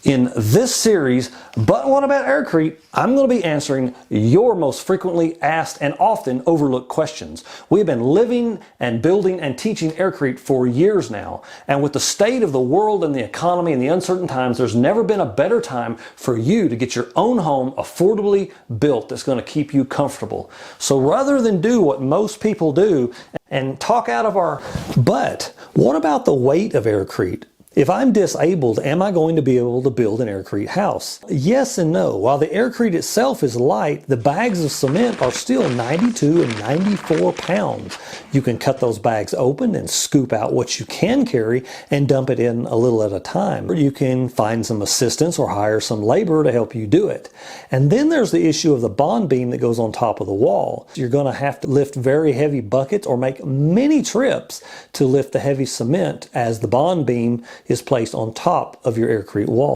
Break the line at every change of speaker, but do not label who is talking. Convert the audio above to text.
In this series, But What About AirCrete, I'm going to be answering your most frequently asked and often overlooked questions. We've been living and building and teaching AirCrete for years now, and with the state of the world and the economy and the uncertain times, there's never been a better time for you to get your own home affordably built that's going to keep you comfortable. So rather than do what most people do and talk out of our butt, what about the weight of AirCrete? If I'm disabled, am I going to be able to build an AirCrete house? Yes and no. While the AirCrete itself is light, the bags of cement are still 92 and 94 pounds. You can cut those bags open and scoop out what you can carry and dump it in a little at a time. Or you can find some assistance or hire some labor to help you do it. And then there's the issue of the bond beam that goes on top of the wall. You're going to have to lift very heavy buckets or make many trips to lift the heavy cement as the bond beam is placed on top of your AirCrete wall.